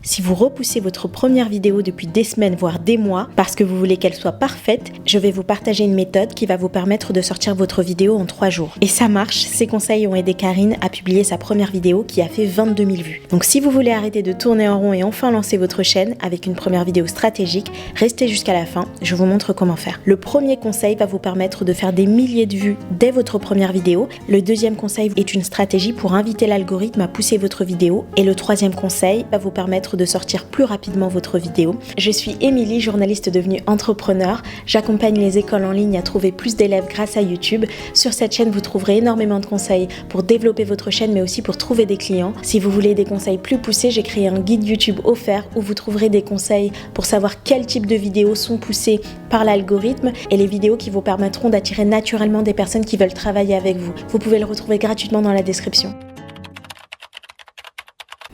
Si vous repoussez votre première vidéo depuis des semaines, voire des mois, parce que vous voulez qu'elle soit parfaite, je vais vous partager une méthode qui va vous permettre de sortir votre vidéo en 3 jours. Et ça marche, ces conseils ont aidé Karine à publier sa première vidéo qui a fait 22 000 vues. Donc si vous voulez arrêter de tourner en rond et enfin lancer votre chaîne avec une première vidéo stratégique, restez jusqu'à la fin, je vous montre comment faire. Le premier conseil va vous permettre de faire des milliers de vues dès votre première vidéo. Le deuxième conseil est une stratégie pour inviter l'algorithme à pousser votre vidéo. Et le troisième conseil va vous permettre de sortir plus rapidement votre vidéo. Je suis Émilie, journaliste devenue entrepreneur. J'accompagne les écoles en ligne à trouver plus d'élèves grâce à YouTube. Sur cette chaîne, vous trouverez énormément de conseils pour développer votre chaîne, mais aussi pour trouver des clients. Si vous voulez des conseils plus poussés, j'ai créé un guide YouTube offert où vous trouverez des conseils pour savoir quel type de vidéos sont poussées par l'algorithme et les vidéos qui vous permettront d'attirer naturellement des personnes qui veulent travailler avec vous. Vous pouvez le retrouver gratuitement dans la description.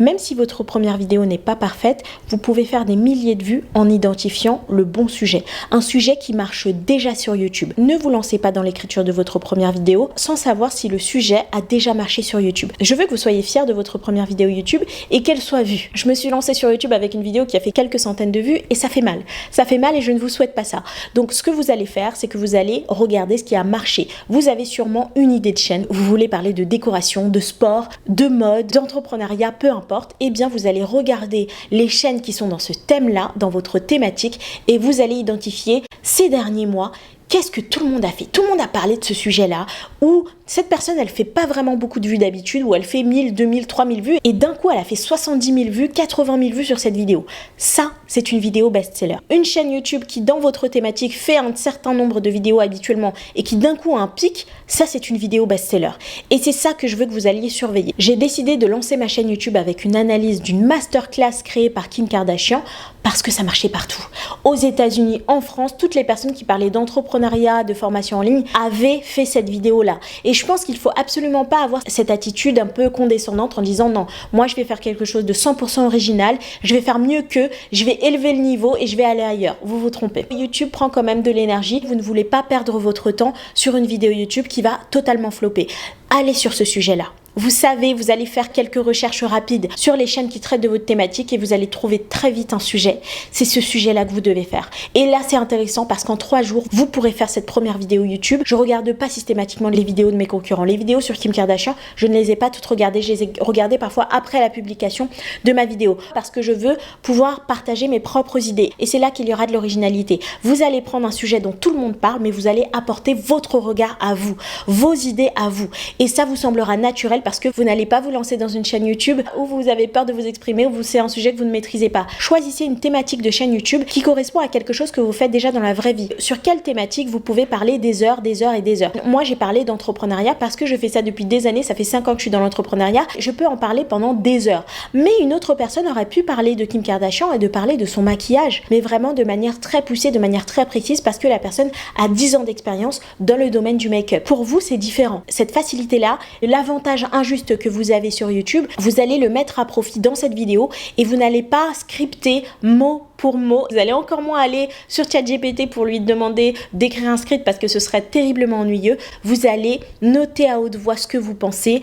Même si votre première vidéo n'est pas parfaite, vous pouvez faire des milliers de vues en identifiant le bon sujet. Un sujet qui marche déjà sur YouTube. Ne vous lancez pas dans l'écriture de votre première vidéo sans savoir si le sujet a déjà marché sur YouTube. Je veux que vous soyez fiers de votre première vidéo YouTube et qu'elle soit vue. Je me suis lancée sur YouTube avec une vidéo qui a fait quelques centaines de vues et ça fait mal. Ça fait mal et je ne vous souhaite pas ça. Donc ce que vous allez faire, c'est que vous allez regarder ce qui a marché. Vous avez sûrement une idée de chaîne. Vous voulez parler de décoration, de sport, de mode, d'entrepreneuriat, peu importe. Eh bien vous allez regarder les chaînes qui sont dans ce thème-là, dans votre thématique, et vous allez identifier ces derniers mois. Qu'est-ce que tout le monde a fait? Tout le monde a parlé de ce sujet-là, où cette personne, elle fait pas vraiment beaucoup de vues d'habitude, où elle fait 1000, 2000, 3000 vues, et d'un coup, elle a fait 70 000 vues, 80 000 vues sur cette vidéo. Ça, c'est une vidéo best-seller. Une chaîne YouTube qui, dans votre thématique, fait un certain nombre de vidéos habituellement, et qui d'un coup a un pic, ça, c'est une vidéo best-seller. Et c'est ça que je veux que vous alliez surveiller. J'ai décidé de lancer ma chaîne YouTube avec une analyse d'une masterclass créée par Kim Kardashian, parce que ça marchait partout. Aux États-Unis, en France, toutes les personnes qui parlaient d'entrepreneuriat, de formation en ligne avaient fait cette vidéo-là. Et je pense qu'il faut absolument pas avoir cette attitude un peu condescendante en disant non, moi je vais faire quelque chose de 100% original, je vais faire mieux qu'eux, je vais élever le niveau et je vais aller ailleurs. Vous vous trompez. YouTube prend quand même de l'énergie. Vous ne voulez pas perdre votre temps sur une vidéo YouTube qui va totalement flopper. Allez sur ce sujet-là. Vous savez, vous allez faire quelques recherches rapides sur les chaînes qui traitent de votre thématique et vous allez trouver très vite un sujet. C'est ce sujet-là que vous devez faire. Et là, c'est intéressant parce qu'en 3 jours, vous pourrez faire cette première vidéo YouTube. Je regarde pas systématiquement les vidéos de mes concurrents. Les vidéos sur Kim Kardashian, je ne les ai pas toutes regardées. Je les ai regardées parfois après la publication de ma vidéo parce que je veux pouvoir partager mes propres idées. Et c'est là qu'il y aura de l'originalité. Vous allez prendre un sujet dont tout le monde parle, mais vous allez apporter votre regard à vous, vos idées à vous. Et ça vous semblera naturel parce que vous n'allez pas vous lancer dans une chaîne YouTube où vous avez peur de vous exprimer, où c'est un sujet que vous ne maîtrisez pas. Choisissez une thématique de chaîne YouTube qui correspond à quelque chose que vous faites déjà dans la vraie vie. Sur quelle thématique vous pouvez parler des heures et des heures. Moi, j'ai parlé d'entrepreneuriat parce que je fais ça depuis des années, ça fait 5 ans que je suis dans l'entrepreneuriat, je peux en parler pendant des heures. Mais une autre personne aurait pu parler de Kim Kardashian et de parler de son maquillage, mais vraiment de manière très poussée, de manière très précise parce que la personne a 10 ans d'expérience dans le domaine du make-up. Pour vous, c'est différent. Cette facilité-là, l'avantage injuste que vous avez sur YouTube, vous allez le mettre à profit dans cette vidéo et vous n'allez pas scripter mot pour mot. Vous allez encore moins aller sur ChatGPT pour lui demander d'écrire un script parce que ce serait terriblement ennuyeux. Vous allez noter à haute voix ce que vous pensez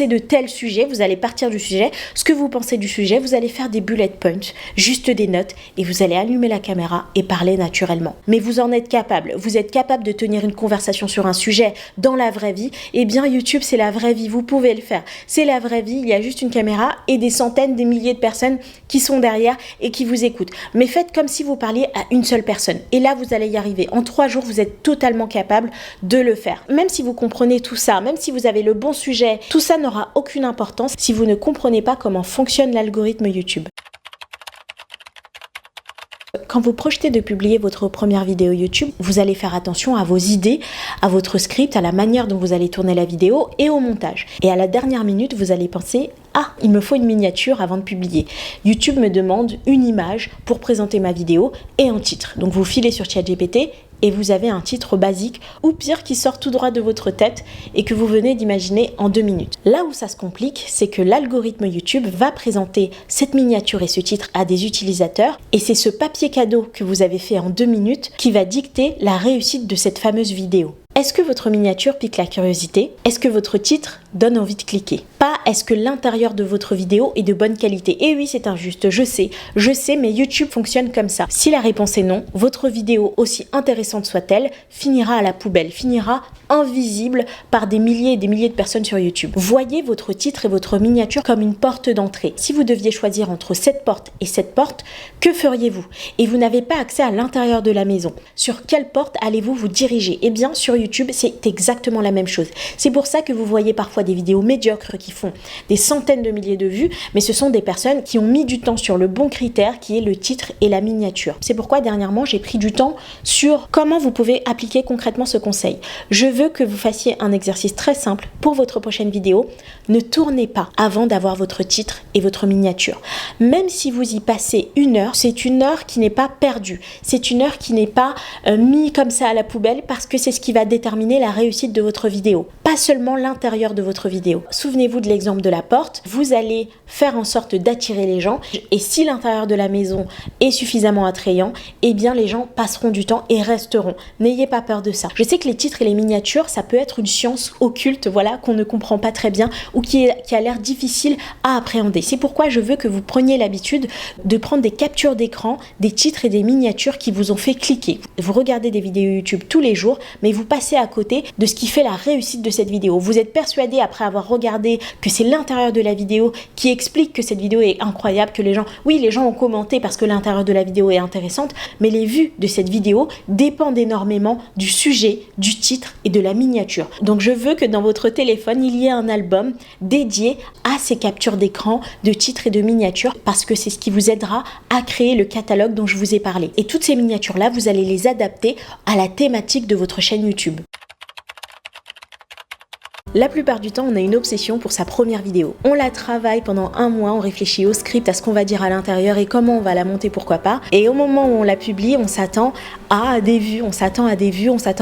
de tel sujet. Vous allez partir du sujet, ce que vous pensez du sujet. Vous allez faire des bullet points, juste des notes et vous allez allumer la caméra et parler naturellement. Mais vous en êtes capable. Vous êtes capable de tenir une conversation sur un sujet dans la vraie vie. Eh bien, YouTube, c'est la vraie vie. Vous pouvez le faire. C'est la vraie vie. Il y a juste une caméra et des centaines, des milliers de personnes qui sont derrière et qui vous écoutent. Mais faites comme si vous parliez à une seule personne. Et là, vous allez y arriver. En 3 jours, vous êtes totalement capable de le faire. Même si vous comprenez tout ça, même si vous avez le bon sujet, tout ça n'aura aucune importance si vous ne comprenez pas comment fonctionne l'algorithme YouTube. Quand vous projetez de publier votre première vidéo YouTube, vous allez faire attention à vos idées, à votre script, à la manière dont vous allez tourner la vidéo et au montage. Et à la dernière minute, vous allez penser « Ah, il me faut une miniature avant de publier. YouTube me demande une image pour présenter ma vidéo et un titre. » Donc vous filez sur ChatGPT et vous avez un titre basique ou pire qui sort tout droit de votre tête et que vous venez d'imaginer en 2 minutes. Là où ça se complique, c'est que l'algorithme YouTube va présenter cette miniature et ce titre à des utilisateurs et c'est ce papier cadeau que vous avez fait en 2 minutes qui va dicter la réussite de cette fameuse vidéo. Est-ce que votre miniature pique la curiosité? Est-ce que votre titre donne envie de cliquer? Pas est-ce que l'intérieur de votre vidéo est de bonne qualité? Et oui, c'est injuste, je sais, mais YouTube fonctionne comme ça. Si la réponse est non, votre vidéo, aussi intéressante soit-elle, finira à la poubelle, finira invisible par des milliers et des milliers de personnes sur YouTube. Voyez votre titre et votre miniature comme une porte d'entrée. Si vous deviez choisir entre cette porte et cette porte, que feriez-vous? Et vous n'avez pas accès à l'intérieur de la maison. Sur quelle porte allez-vous vous diriger? Eh bien, sur YouTube, c'est exactement la même chose. C'est pour ça que vous voyez parfois des vidéos médiocres qui font des centaines de milliers de vues, mais ce sont des personnes qui ont mis du temps sur le bon critère qui est le titre et la miniature. C'est pourquoi dernièrement, j'ai pris du temps sur comment vous pouvez appliquer concrètement ce conseil. Je veux que vous fassiez un exercice très simple pour votre prochaine vidéo. Ne tournez pas avant d'avoir votre titre et votre miniature. Même si vous y passez 1 heure, c'est 1 heure qui n'est pas perdue. C'est 1 heure qui n'est pas mis comme ça à la poubelle parce que c'est ce qui va déterminer la réussite de votre vidéo. Pas seulement l'intérieur de votre vidéo. Souvenez-vous de l'exemple de la porte. Vous allez faire en sorte d'attirer les gens et si l'intérieur de la maison est suffisamment attrayant, eh bien les gens passeront du temps et resteront. N'ayez pas peur de ça. Je sais que les titres et les miniatures, ça peut être une science occulte, voilà, qu'on ne comprend pas très bien ou qui a l'air difficile à appréhender. C'est pourquoi je veux que vous preniez l'habitude de prendre des captures d'écran, des titres et des miniatures qui vous ont fait cliquer. Vous regardez des vidéos YouTube tous les jours, mais vous passez à côté de ce qui fait la réussite de cette vidéo. Vous êtes persuadé après avoir regardé que c'est l'intérieur de la vidéo qui explique que cette vidéo est incroyable, que les gens ont commenté parce que l'intérieur de la vidéo est intéressante, mais les vues de cette vidéo dépendent énormément du sujet, du titre et de la miniature. Donc je veux que dans votre téléphone, il y ait un album dédié à ces captures d'écran, de titres et de miniatures parce que c'est ce qui vous aidera à créer le catalogue dont je vous ai parlé. Et toutes ces miniatures-là, vous allez les adapter à la thématique de votre chaîne YouTube. La plupart du temps, on a une obsession pour sa première vidéo. On la travaille pendant 1 mois, on réfléchit au script, à ce qu'on va dire à l'intérieur et comment on va la monter, pourquoi pas. Et au moment où on la publie, on s'attend à des vues, on s'attend à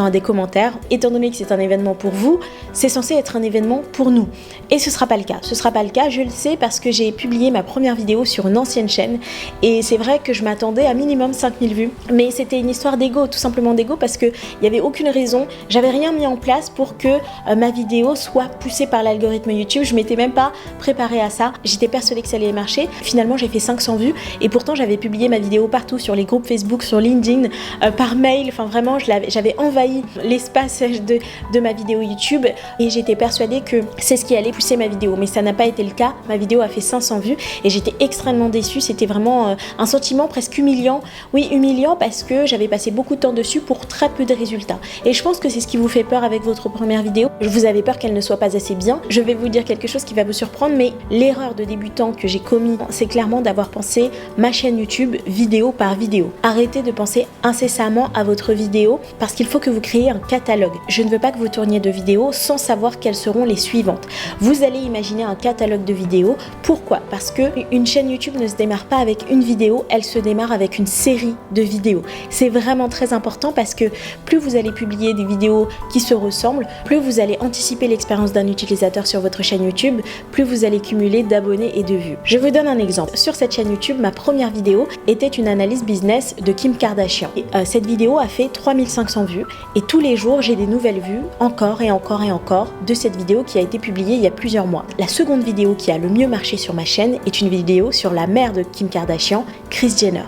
des commentaires. Étant donné que c'est un événement pour vous, c'est censé être un événement pour nous. Et ce sera pas le cas. Ce sera pas le cas, je le sais parce que j'ai publié ma première vidéo sur une ancienne chaîne et c'est vrai que je m'attendais à minimum 5000 vues. Mais c'était une histoire d'ego, tout simplement d'ego parce que il y avait aucune raison, j'avais rien mis en place pour que ma vidéo soit poussée par l'algorithme YouTube. Je m'étais même pas préparée à ça. J'étais persuadée que ça allait marcher. Finalement, j'ai fait 500 vues et pourtant j'avais publié ma vidéo partout sur les groupes Facebook, sur LinkedIn, par mail. Enfin vraiment, j'avais envahi l'espace de ma vidéo YouTube et j'étais persuadée que c'est ce qui allait pousser ma vidéo. Mais ça n'a pas été le cas. Ma vidéo a fait 500 vues et j'étais extrêmement déçue. C'était vraiment un sentiment presque humiliant. Oui, humiliant parce que j'avais passé beaucoup de temps dessus pour très peu de résultats. Et je pense que c'est ce qui vous fait peur avec votre première vidéo. Vous avez peur qu'elle ne soit pas assez bien. Je vais vous dire quelque chose qui va vous surprendre, mais l'erreur de débutant que j'ai commis, c'est clairement d'avoir pensé ma chaîne YouTube vidéo par vidéo. Arrêtez de penser incessamment à votre vidéo parce qu'il faut que vous créiez un catalogue. Je ne veux pas que vous tourniez de vidéos sans savoir quelles seront les suivantes. Vous allez imaginer un catalogue de vidéos. Pourquoi? Parce que une chaîne YouTube ne se démarre pas avec une vidéo, elle se démarre avec une série de vidéos. C'est vraiment très important parce que plus vous allez publier des vidéos qui se ressemblent, plus vous allez anticiper l'expérience d'un utilisateur sur votre chaîne YouTube, plus vous allez cumuler d'abonnés et de vues. Je vous donne un exemple. Sur cette chaîne YouTube, ma première vidéo était une analyse business de Kim Kardashian. Et, cette vidéo a fait 3500 vues et tous les jours, j'ai des nouvelles vues encore et encore et encore de cette vidéo qui a été publiée il y a plusieurs mois. La seconde vidéo qui a le mieux marché sur ma chaîne est une vidéo sur la mère de Kim Kardashian, Kris Jenner.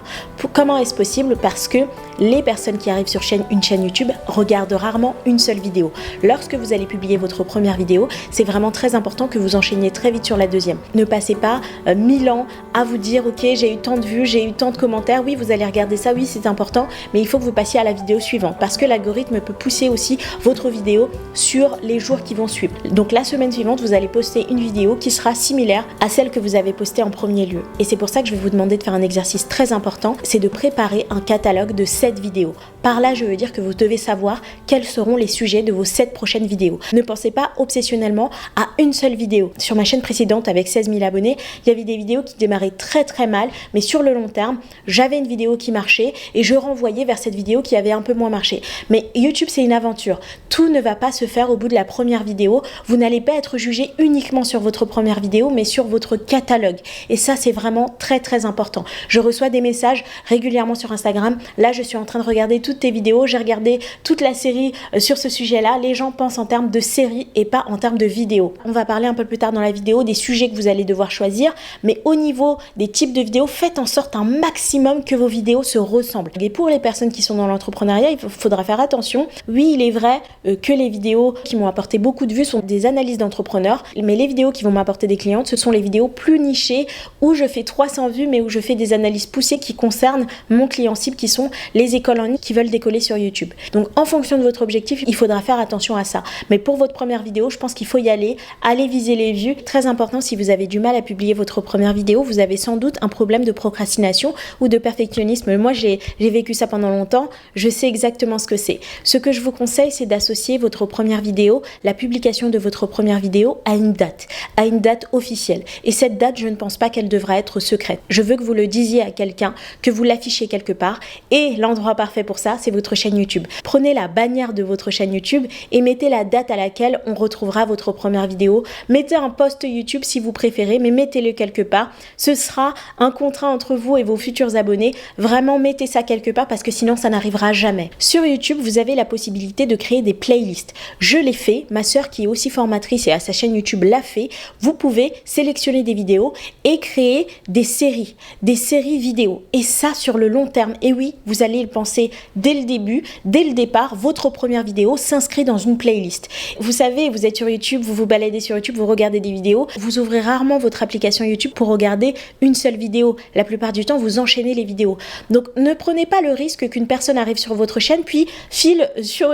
Comment est-ce possible? Parce que les personnes qui arrivent sur une chaîne YouTube regardent rarement une seule vidéo. Lorsque vous allez publier votre première vidéo, c'est vraiment très important que vous enchaîniez très vite sur la deuxième. Ne passez pas 1000 ans à vous dire ok, j'ai eu tant de vues, j'ai eu tant de commentaires, oui vous allez regarder ça, oui c'est important, mais il faut que vous passiez à la vidéo suivante parce que l'algorithme peut pousser aussi votre vidéo sur les jours qui vont suivre. Donc la semaine suivante, vous allez poster une vidéo qui sera similaire à celle que vous avez postée en premier lieu. Et c'est pour ça que je vais vous demander de faire un exercice très important, c'est de préparer un catalogue de 7 vidéos. Par là, je veux dire que vous devez savoir quels seront les sujets de vos 7 prochaines vidéos. Ne pensez pas obsessionnellement à une seule vidéo. Sur ma chaîne précédente avec 16 000 abonnés, il y avait des vidéos qui démarraient très mal, mais sur le long terme, j'avais une vidéo qui marchait et je renvoyais vers cette vidéo qui avait un peu moins marché. Mais YouTube, c'est une aventure. Tout ne va pas se faire au bout de la première vidéo. Vous n'allez pas être jugé uniquement sur votre première vidéo, mais sur votre catalogue. Et ça, c'est vraiment très important. Je reçois des messages régulièrement sur Instagram. Là, je suis en train de regarder toutes tes vidéos. J'ai regardé toute la série sur ce sujet-là. Les gens pensent en termes de série et pas en termes de vidéos. On va parler un peu plus tard dans la vidéo des sujets que vous allez devoir choisir. Mais au niveau des types de vidéos, faites en sorte un maximum que vos vidéos se ressemblent. Et pour les personnes qui sont dans l'entrepreneuriat, il faudra faire attention. Oui, il est vrai que les vidéos qui m'ont apporté beaucoup de vues sont des analyses d'entrepreneurs, mais les vidéos qui vont m'apporter des clientes, ce sont les vidéos plus nichées où je fais 300 vues, mais où je fais des analyses poussées qui concernent mon client cible, qui sont les écoles en ligne qui veulent décoller sur YouTube. Donc, en fonction de votre objectif, il faudra faire attention à ça. Mais pour votre première vidéo, je pense qu'il faut y aller, aller viser les vues. Très important, si vous avez du mal à publier votre première vidéo, vous avez sans doute un problème de procrastination ou de perfectionnisme. Moi, j'ai vécu ça pendant longtemps. Je sais exactement ce que c'est. Ce que je vous conseille, c'est d'associer votre première vidéo, la publication de votre première vidéo à une date officielle. Et cette date, je ne pense pas qu'elle devra être secrète. Je veux que vous le disiez à quelqu'un, que vous l'affichiez quelque part. Et l'endroit parfait pour ça, c'est votre chaîne YouTube. Prenez la bannière de votre chaîne YouTube et mettez la date à laquelle on retrouvera votre première vidéo. Mettez un post YouTube si vous préférez, mais mettez-le quelque part. Ce sera un contrat entre vous et vos futurs abonnés. Vraiment, mettez ça quelque part parce que sinon, ça n'arrivera jamais. Sur YouTube, vous avez la possibilité de créer des playlists. Je l'ai fait. Ma sœur, qui est aussi formatrice et à sa chaîne YouTube, l'a fait. Vous pouvez sélectionner des vidéos et créer des séries vidéo. Et ça, sur le long terme. Et oui, vous allez le penser dès le début, dès le départ, votre première vidéo s'inscrit dans une playlist. Vous savez, vous êtes sur YouTube, vous vous baladez sur YouTube, vous regardez des vidéos, vous ouvrez rarement votre application YouTube pour regarder une seule vidéo. La plupart du temps, vous enchaînez les vidéos. Donc, ne prenez pas le risque qu'une personne arrive sur votre chaîne puis file sur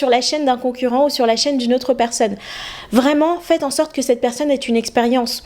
la chaîne d'un concurrent ou sur la chaîne d'une autre personne. Vraiment, faites en sorte que cette personne ait une expérience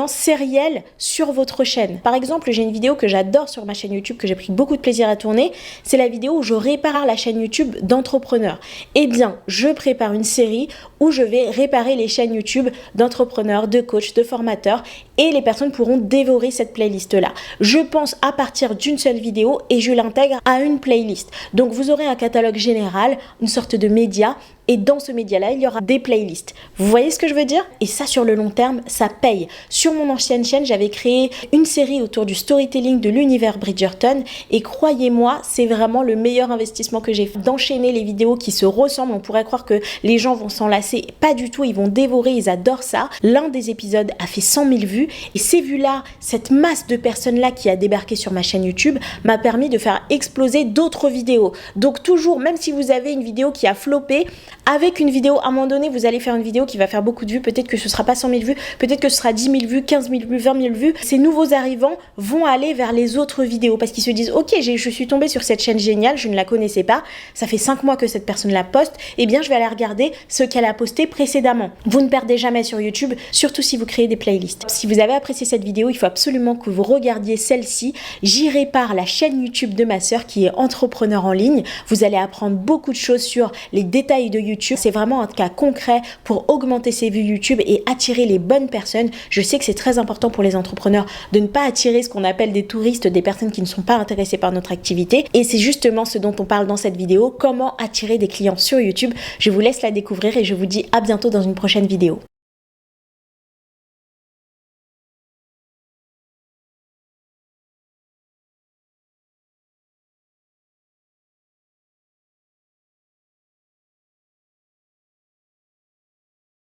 sérielle sur votre chaîne. Par exemple, j'ai une vidéo que j'adore sur ma chaîne YouTube, que j'ai pris beaucoup de plaisir à tourner. C'est la vidéo où je répare la chaîne YouTube d'entrepreneurs. Eh bien, je prépare une série où je vais réparer les chaînes YouTube d'entrepreneurs, de coachs, de formateurs et les personnes pourront dévorer cette playlist-là. Je pense à partir d'une seule vidéo et je l'intègre à une playlist. Donc, vous aurez un catalogue général, une sorte de média. Et dans ce média-là, il y aura des playlists. Vous voyez ce que je veux dire? Et ça, sur le long terme, ça paye. Sur mon ancienne chaîne, j'avais créé une série autour du storytelling de l'univers Bridgerton. Et croyez-moi, c'est vraiment le meilleur investissement que j'ai fait. D'enchaîner les vidéos qui se ressemblent. On pourrait croire que les gens vont s'en lasser. Pas du tout, ils vont dévorer, ils adorent ça. L'un des épisodes a fait 100 000 vues. Et ces vues-là, cette masse de personnes-là qui a débarqué sur ma chaîne YouTube, m'a permis de faire exploser d'autres vidéos. Donc toujours, même si vous avez une vidéo qui a floppé, avec une vidéo, à un moment donné, vous allez faire une vidéo qui va faire beaucoup de vues. Peut-être que ce ne sera pas 100 000 vues, peut-être que ce sera 10 000 vues, 15 000 vues, 20 000 vues. Ces nouveaux arrivants vont aller vers les autres vidéos parce qu'ils se disent « Ok, je suis tombée sur cette chaîne géniale, je ne la connaissais pas. Ça fait 5 mois que cette personne la poste. Eh bien, je vais aller regarder ce qu'elle a posté précédemment. » Vous ne perdez jamais sur YouTube, surtout si vous créez des playlists. Si vous avez apprécié cette vidéo, il faut absolument que vous regardiez celle-ci. J'y répare la chaîne YouTube de ma sœur qui est entrepreneur en ligne. Vous allez apprendre beaucoup de choses sur les détails de YouTube. C'est vraiment un cas concret pour augmenter ses vues YouTube et attirer les bonnes personnes. Je sais que c'est très important pour les entrepreneurs de ne pas attirer ce qu'on appelle des touristes, des personnes qui ne sont pas intéressées par notre activité. Et c'est justement ce dont on parle dans cette vidéo, comment attirer des clients sur YouTube. Je vous laisse la découvrir et je vous dis à bientôt dans une prochaine vidéo.